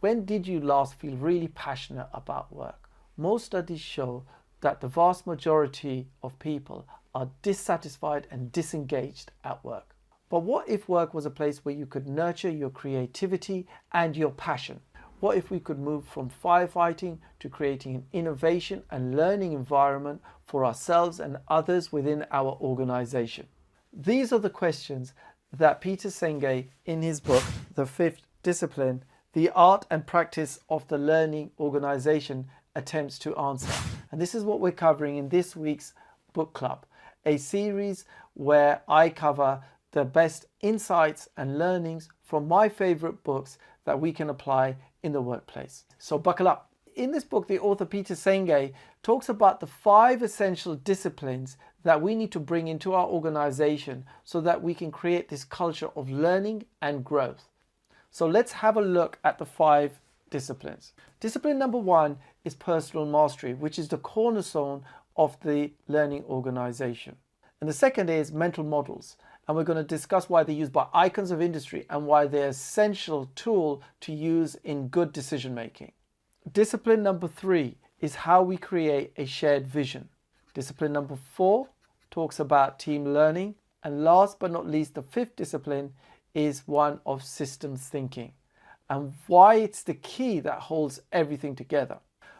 when did you last feel really passionate about work? Most studies show that the vast majority of people are dissatisfied and disengaged at work. But what if work was a place where you could nurture your creativity and your passion? What if we could move from firefighting to creating an innovation and learning environment for ourselves and others within our organization? These are the questions that Peter Senge, in his book, The Fifth Discipline, The Art and Practice of the Learning Organization, attempts to answer. And this is what we're covering in this week's book club, a series where I cover the best insights and learnings from my favorite books that we can apply in the workplace. So buckle up. In this book, the author Peter Senge talks about the 5 essential disciplines that we need to bring into our organization so that we can create this culture of learning and growth. So let's have a look at the 5 disciplines. Discipline number 1 is personal mastery, which is the cornerstone of the learning organization. And the second is mental models. And we're going to discuss why they're used by icons of industry and why they're an essential tool to use in good decision making. Discipline number 3 is how we create a shared vision. Discipline number 4 talks about team learning. And last but not least, the 5th discipline is one of systems thinking and why it's the key that holds everything together.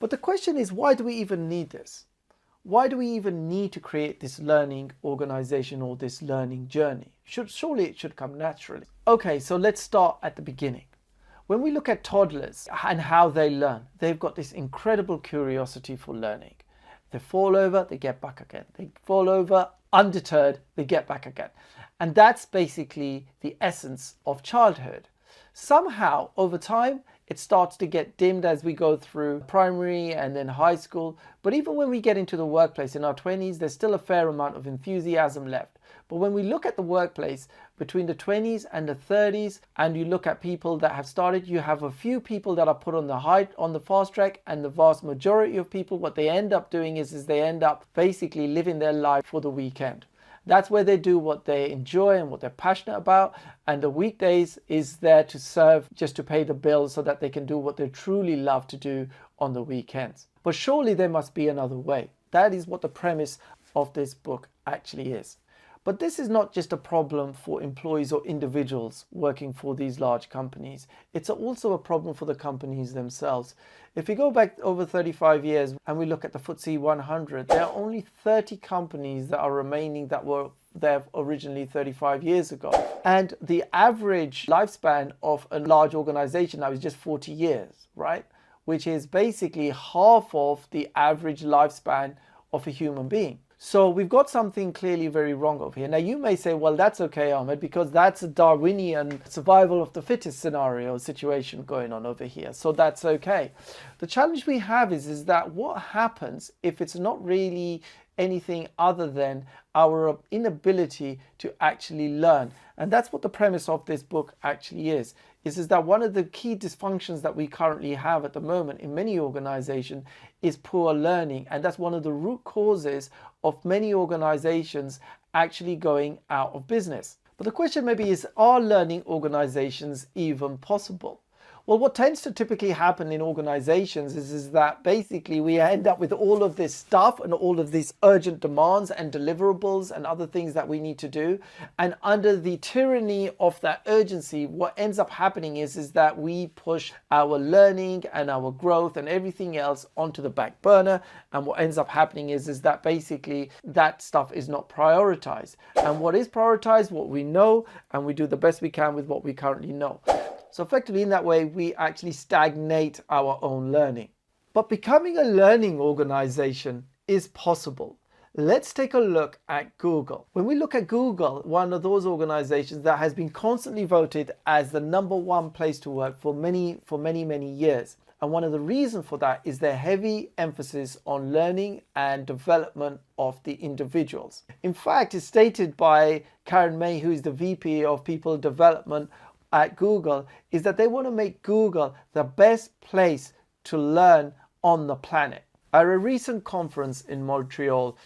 But the question is, why do we even need this? Why do we even need to create this learning organization or this learning journey? Surely it should come naturally. Okay, so let's start at the beginning. When we look at toddlers and how they learn, they've got this incredible curiosity for learning. They fall over, they get back again. They fall over, undeterred, they get back again. And that's basically the essence of childhood. Somehow, over time, it starts to get dimmed as we go through primary and then high school. But even when we get into the workplace in our 20s, there's still a fair amount of enthusiasm left. But when we look at the workplace between the 20s and the 30s, and you look at people that have started, you have a few people that are put on the fast track, and the vast majority of people, what they end up doing is they end up basically living their life for the weekend. That's where they do what they enjoy and what they're passionate about. And the weekdays is there to serve just to pay the bills so that they can do what they truly love to do on the weekends. But surely there must be another way. That is what the premise of this book actually is. But this is not just a problem for employees or individuals working for these large companies. It's also a problem for the companies themselves. If we go back over 35 years and we look at the FTSE 100, there are only 30 companies that are remaining that were there originally 35 years ago. And the average lifespan of a large organization now is just 40 years, right? Which is basically half of the average lifespan of a human being. So we've got something clearly very wrong over here. Now you may say, well, that's okay, Ahmed, because that's a Darwinian survival of the fittest scenario situation going on over here. So that's okay. The challenge we have is that what happens if it's not really anything other than our inability to actually learn? And that's what the premise of this book actually is that one of the key dysfunctions that we currently have at the moment in many organizations is poor learning. And that's one of the root causes of many organizations actually going out of business. But the question maybe is, are learning organizations even possible? Well, what tends to typically happen in organizations is that basically we end up with all of this stuff and all of these urgent demands and deliverables and other things that we need to do. And under the tyranny of that urgency, what ends up happening is that we push our learning and our growth and everything else onto the back burner. And what ends up happening is that basically that stuff is not prioritized. And what is prioritized, what we know, and we do the best we can with what we currently know. So effectively in that way, we actually stagnate our own learning. But becoming a learning organization is possible. Let's take a look at Google. When we look at Google, one of those organizations that has been constantly voted as the #1 place to work for many years. And one of the reasons for that is their heavy emphasis on learning and development of the individuals. In fact, it's stated by Karen May, who is the VP of People Development at Google, is that they want to make Google the best place to learn on the planet. At a recent conference in Montreal,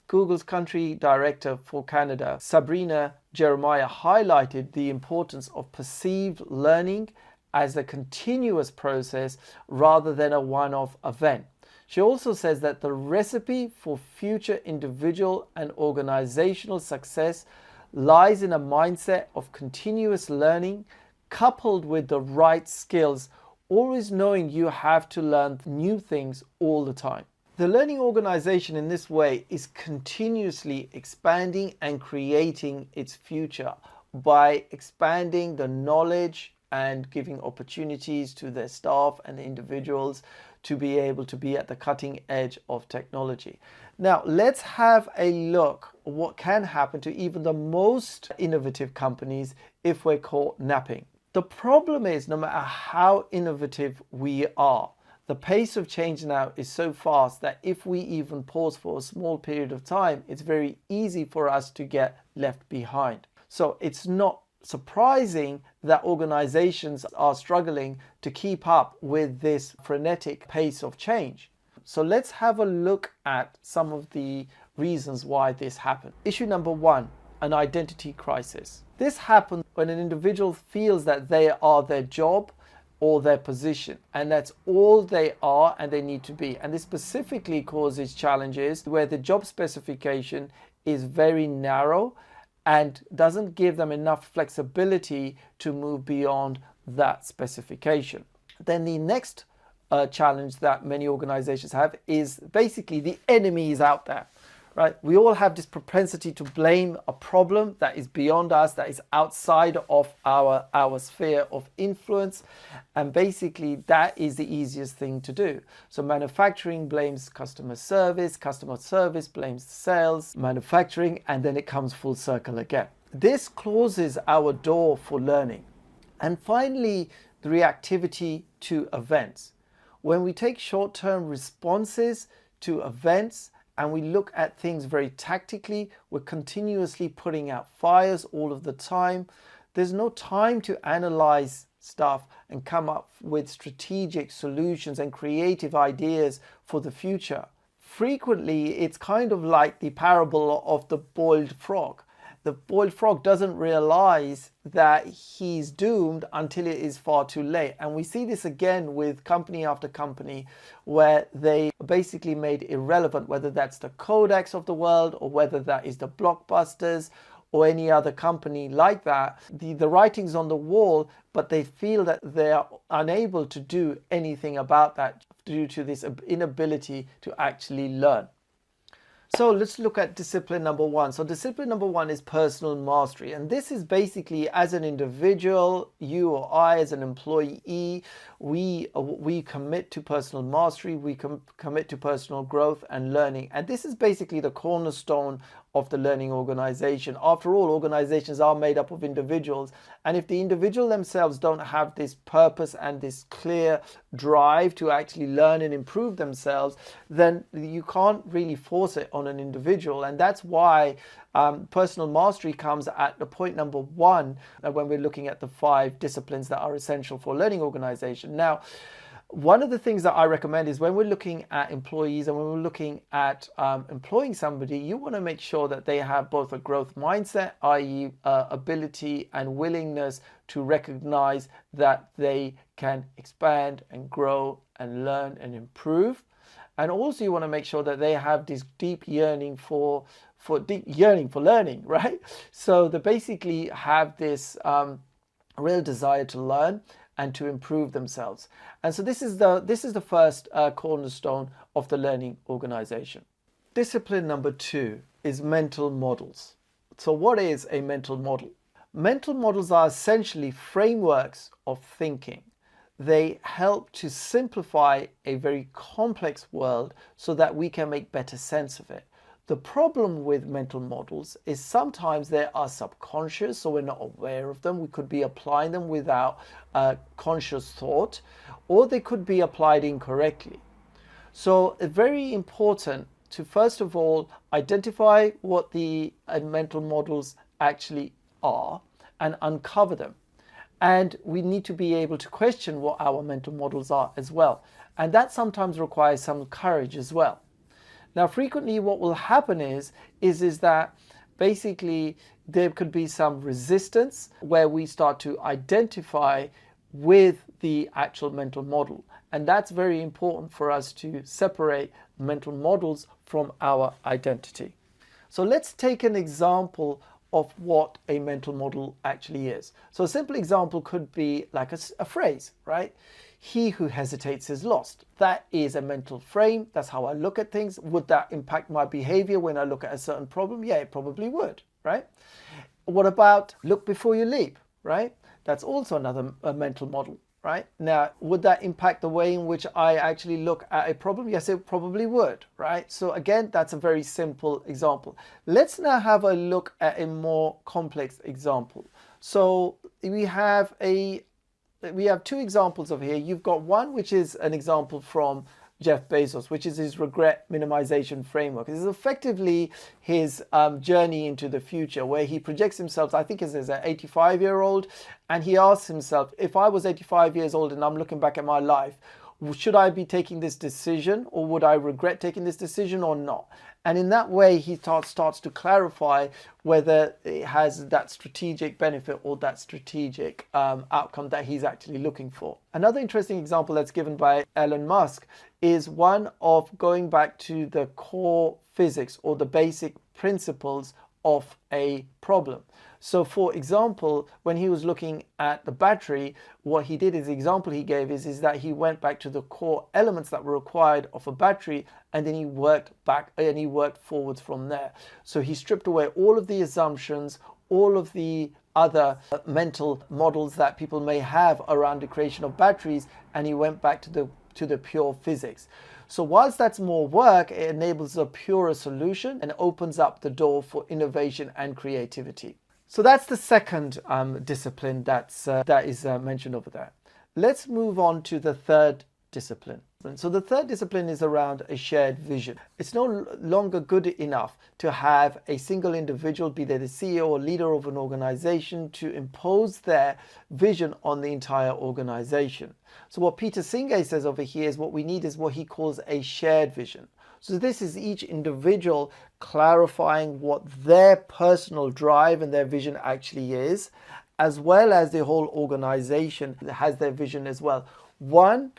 Google's country director for Canada, Sabrina Jeremiah, highlighted the importance of perceived learning as a continuous process rather than a one-off event. She also says that the recipe for future individual and organizational success lies in a mindset of continuous learning coupled with the right skills, always knowing you have to learn new things all the time. The learning organization in this way is continuously expanding and creating its future by expanding the knowledge and giving opportunities to their staff and individuals to be able to be at the cutting edge of technology. Now, let's have a look at what can happen to even the most innovative companies if we're caught napping. The problem is, no matter how innovative we are, the pace of change now is so fast that if we even pause for a small period of time, it's very easy for us to get left behind. So it's not surprising that organizations are struggling to keep up with this frenetic pace of change. So let's have a look at some of the reasons why this happened. Issue number one, an identity crisis. This happens when an individual feels that they are their job or their position, and that's all they are and they need to be. And this specifically causes challenges where the job specification is very narrow and doesn't give them enough flexibility to move beyond that specification. Then the next challenge that many organizations have is basically the enemy is out there, right? We all have this propensity to blame a problem that is beyond us, that is outside of our sphere of influence. And basically that is the easiest thing to do. So manufacturing blames customer service blames sales, manufacturing, and then it comes full circle again. This closes our door for learning. And finally, the reactivity to events. When we take short-term responses to events and we look at things very tactically, we're continuously putting out fires all of the time. There's no time to analyze stuff and come up with strategic solutions and creative ideas for the future. Frequently, it's kind of like the parable of the boiled frog. The boiled frog doesn't realize that he's doomed until it is far too late. And we see this again with company after company where they basically made irrelevant, whether that's the Kodaks of the world or whether that is the Blockbusters or any other company like that. The writing's on the wall, but they feel that they are unable to do anything about that due to this inability to actually learn. So let's look at discipline number one. So discipline number one is personal mastery. And this is basically, as an individual, you or I as an employee, we commit to personal mastery, we commit to personal growth and learning. And this is basically the cornerstone of the learning organization. After all, organizations are made up of individuals. And if the individual themselves don't have this purpose and this clear drive to actually learn and improve themselves, then you can't really force it on an individual. And that's why personal mastery comes at the point number one when we're looking at the 5 disciplines that are essential for learning organization. Now, one of the things that I recommend is when we're looking at employees and when we're looking at employing somebody, you want to make sure that they have both a growth mindset, i.e. ability and willingness to recognize that they can expand and grow and learn and improve. And also you want to make sure that they have this deep yearning for learning, right? So they basically have this real desire to learn and to improve themselves. And so this is the first cornerstone of the learning organization. Discipline number 2 is mental models. So what is a mental model? Mental models are essentially frameworks of thinking. They help to simplify a very complex world so that we can make better sense of it. The problem with mental models is sometimes they are subconscious, so we're not aware of them. We could be applying them without conscious thought, or they could be applied incorrectly. So it's very important to, first of all, identify what the mental models actually are and uncover them. And we need to be able to question what our mental models are as well. And that sometimes requires some courage as well. Now, frequently what will happen is that basically there could be some resistance where we start to identify with the actual mental model. And that's very important for us to separate mental models from our identity. So let's take an example of what a mental model actually is. So a simple example could be like a phrase, right? He who hesitates is lost. That is a mental frame. That's how I look at things. Would that impact my behavior when I look at a certain problem? Yeah, it probably would, right? What about look before you leap, right? That's also another mental model, right? Now, would that impact the way in which I actually look at a problem? Yes, it probably would, right? So again, that's a very simple example. Let's now have a look at a more complex example. So we have two examples of here. You've got one, which is an example from Jeff Bezos, which is his regret minimization framework. This is effectively his journey into the future, where he projects himself, I think, as an 85-year-old, and he asks himself, if I was 85 years old and I'm looking back at my life, should I be taking this decision, or would I regret taking this decision or not? And in that way, he starts to clarify whether it has that strategic benefit or that strategic outcome that he's actually looking for. Another interesting example that's given by Elon Musk is one of going back to the core physics or the basic principles of a problem. So for example, when he was looking at the battery, what he did is the example he gave is that he went back to the core elements that were required of a battery, and then he worked back and he worked forwards from there. So he stripped away all of the assumptions, all of the other mental models that people may have around the creation of batteries, and he went back to the pure physics. So whilst that's more work, it enables a purer solution and opens up the door for innovation and creativity. So that's the second discipline that is mentioned over there. Let's move on to the third discipline. So the third discipline is around a shared vision. It's no longer good enough to have a single individual, be they the CEO or leader of an organization, to impose their vision on the entire organization. So what Peter Senge says over here is what we need is what he calls a shared vision. So this is each individual clarifying what their personal drive and their vision actually is, as well as the whole organization has their vision as well. One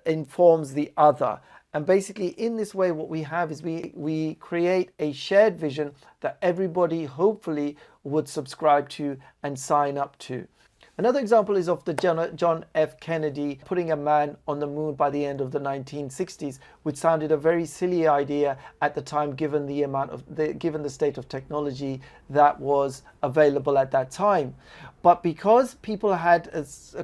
informs the other. And basically in this way, what we have is we create a shared vision that everybody hopefully would subscribe to and sign up to. Another example is of the John F. Kennedy putting a man on the moon by the end of the 1960s, which sounded a very silly idea at the time, given the state of technology that was available at that time. But because people had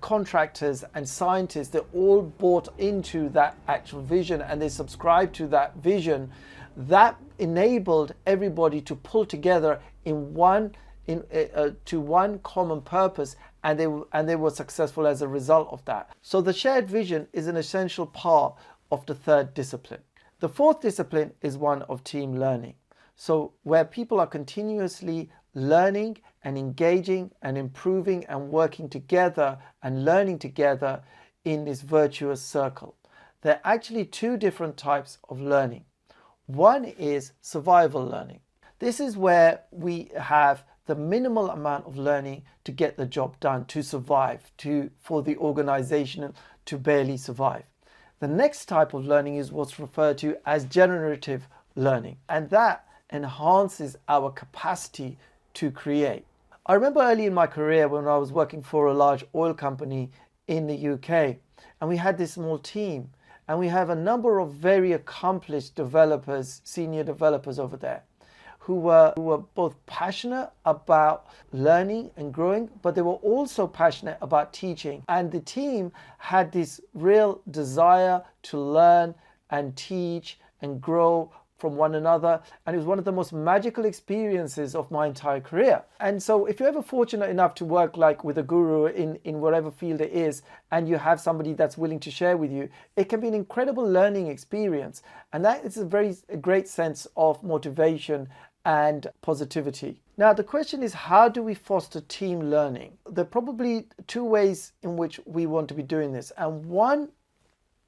contractors and scientists that all bought into that actual vision and they subscribed to that vision, that enabled everybody to pull together to one common purpose, and they were successful as a result of that. So the shared vision is an essential part of the third discipline. The fourth discipline is one of team learning. So where people are continuously learning and engaging and improving and working together and learning together in this virtuous circle. There are actually two different types of learning. One is survival learning. This is where we have the minimal amount of learning to get the job done, to survive, for the organization to barely survive. The next type of learning is what's referred to as generative learning, and that enhances our capacity to create. I remember early in my career when I was working for a large oil company in the UK, and we had this small team, and we have a number of very accomplished developers, senior developers over there, who were both passionate about learning and growing, but they were also passionate about teaching. And the team had this real desire to learn and teach and grow from one another. And it was one of the most magical experiences of my entire career. And so if you're ever fortunate enough to work like with a guru in whatever field it is, and you have somebody that's willing to share with you, it can be an incredible learning experience. And that is a great sense of motivation and positivity. Now the question is, how do we foster team learning? There are probably two ways in which we want to be doing this, and one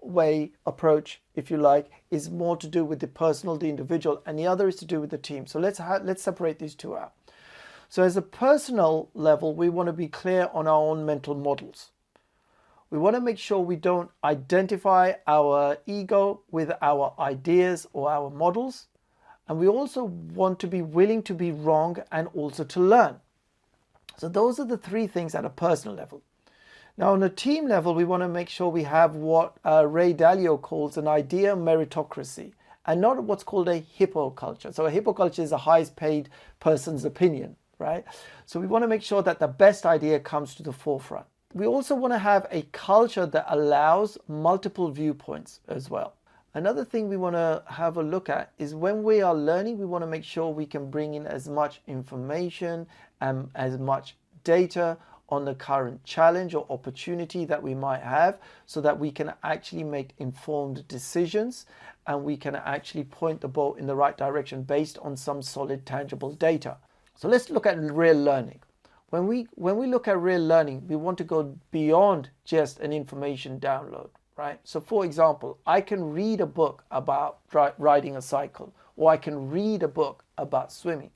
way approach, if you like, is more to do with the personal, the individual, and the other is to do with the team. So let's separate these two out. So as a personal level, we want to be clear on our own mental models. We want to make sure we don't identify our ego with our ideas or our models. And we also want to be willing to be wrong and also to learn. So those are the three things at a personal level. Now, on a team level, we want to make sure we have what Ray Dalio calls an idea meritocracy, and not what's called a hippo culture. So a hippo culture is the highest paid person's opinion, right? So we want to make sure that the best idea comes to the forefront. We also want to have a culture that allows multiple viewpoints as well. Another thing we want to have a look at is when we are learning, we want to make sure we can bring in as much information and as much data on the current challenge or opportunity that we might have, so that we can actually make informed decisions and we can actually point the boat in the right direction based on some solid, tangible data. So let's look at real learning. When we look at real learning, we want to go beyond just an information download, right? So for example, I can read a book about riding a cycle, or I can read a book about swimming.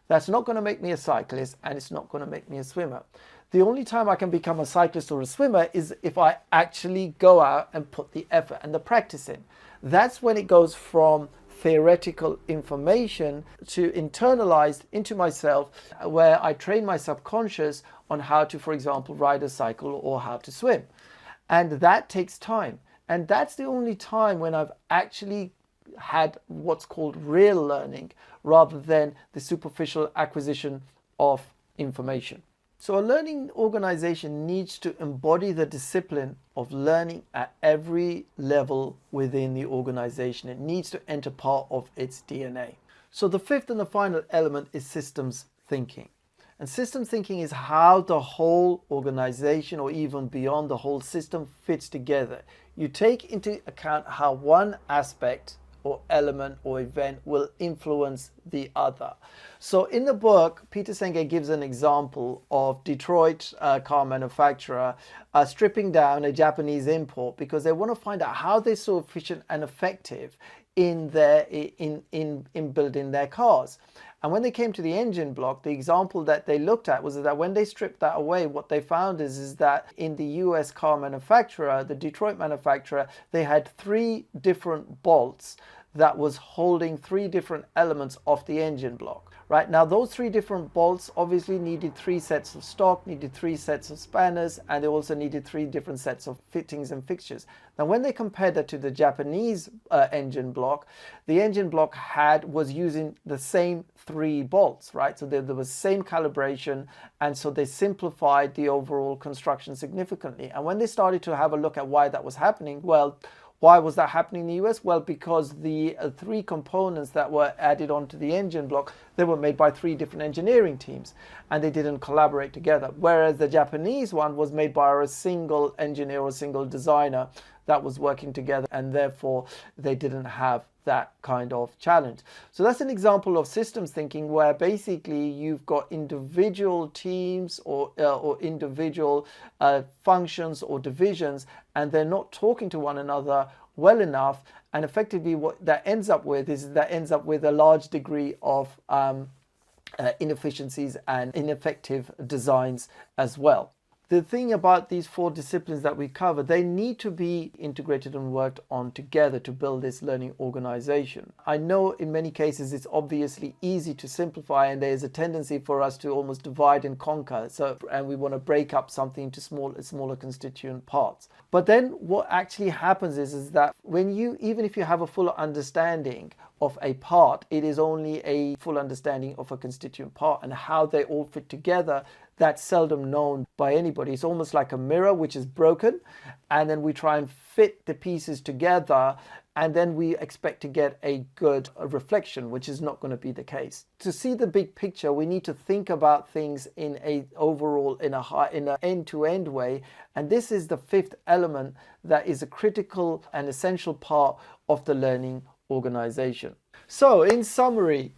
That's not going to make me a cyclist, and it's not going to make me a swimmer. The only time I can become a cyclist or a swimmer is if I actually go out and put the effort and the practice in. That's when it goes from theoretical information to internalized into myself, where I train my subconscious on how to, for example, ride a cycle or how to swim. And that takes time. And that's the only time when I've actually had what's called real learning, rather than the superficial acquisition of information. So a learning organization needs to embody the discipline of learning at every level within the organization. It needs to enter part of its DNA. So the fifth and the final element is systems thinking. And systems thinking is how the whole organization, or even beyond the whole system, fits together. You take into account how one aspect or element or event will influence the other. So in the book, Peter Senge gives an example of Detroit car manufacturer stripping down a Japanese import because they want to find out how they're so efficient and effective in building their cars. And when they came to the engine block, the example that they looked at was that when they stripped that away, what they found is that in the US car manufacturer, the Detroit manufacturer, they had 3 different bolts that was holding 3 different elements of the engine block. Right now, those 3 different bolts obviously needed 3 sets of stock, needed 3 sets of spanners, and they also needed 3 different sets of fittings and fixtures. Now, when they compared that to the Japanese engine block, the engine block was using the same 3 bolts, right? So there was same calibration, and so they simplified the overall construction significantly. And when they started to have a look at why that was happening, well, why was that happening in the US? Well, because the 3 components that were added onto the engine block, they were made by 3 different engineering teams, and they didn't collaborate together. Whereas the Japanese one was made by a single engineer or a single designer that was working together, and therefore they didn't have that kind of challenge. So that's an example of systems thinking, where basically you've got individual teams or individual functions or divisions, and they're not talking to one another well enough. And effectively what that ends up with is a large degree of inefficiencies and ineffective designs as well. The thing about these 4 disciplines that we cover, they need to be integrated and worked on together to build this learning organization. I know in many cases it's obviously easy to simplify, and there's a tendency for us to almost divide and conquer. And we want to break up something into smaller constituent parts. But then what actually happens is that even if you have a full understanding of a part, it is only a full understanding of a constituent part, and how they all fit together. That's seldom known by anybody. It's almost like a mirror which is broken, and then we try and fit the pieces together, and then we expect to get a good reflection, which is not going to be the case. To see the big picture, we need to think about things in an end-to-end way, and this is the 5th element that is a critical and essential part of the learning organization. So in summary,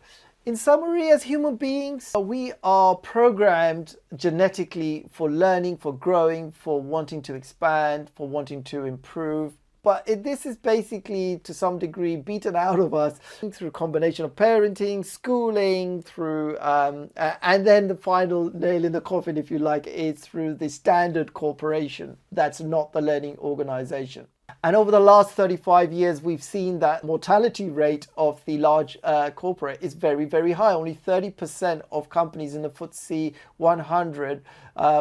as human beings, we are programmed genetically for learning, for growing, for wanting to expand, for wanting to improve. but this is basically to some degree beaten out of us through a combination of parenting, schooling, through and then the final nail in the coffin, if you like, is through the standard corporation that's not the learning organization. And over the last 35 years, we've seen that mortality rate of the large corporate is very, very high. Only 30% of companies in the FTSE 100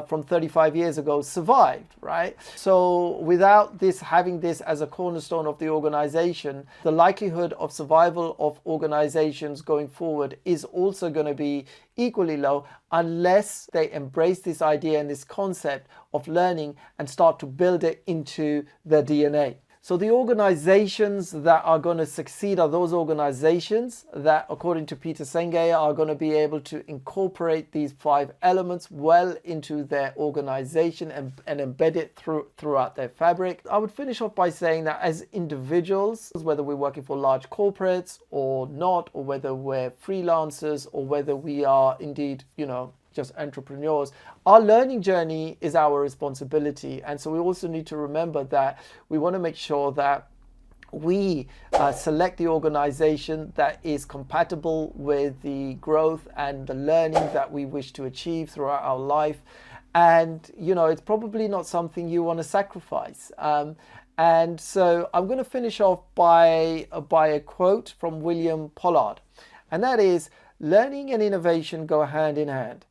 from 35 years ago survived, right? So without this, having this as a cornerstone of the organization, the likelihood of survival of organizations going forward is also going to be equally low unless they embrace this idea and this concept of learning and start to build it into their DNA. So the organizations that are going to succeed are those organizations that, according to Peter Senge, are going to be able to incorporate these 5 elements well into their organization and embed it throughout their fabric. I would finish off by saying that as individuals, whether we're working for large corporates or not, or whether we're freelancers or whether we are indeed, just entrepreneurs, our learning journey is our responsibility. And so we also need to remember that we want to make sure that we select the organization that is compatible with the growth and the learning that we wish to achieve throughout our life. And, it's probably not something you want to sacrifice. And so I'm going to finish off by a quote from William Pollard. And that is, learning and innovation go hand in hand.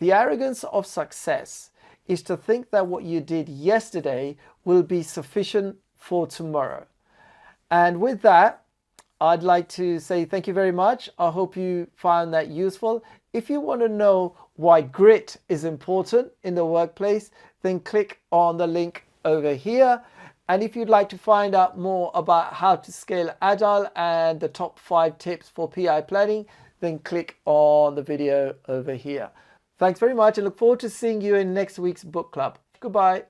The arrogance of success is to think that what you did yesterday will be sufficient for tomorrow. And with that, I'd like to say thank you very much. I hope you found that useful. If you want to know why grit is important in the workplace, then click on the link over here. And if you'd like to find out more about how to scale Agile and the top 5 tips for PI planning, then click on the video over here. Thanks very much and look forward to seeing you in next week's book club. Goodbye.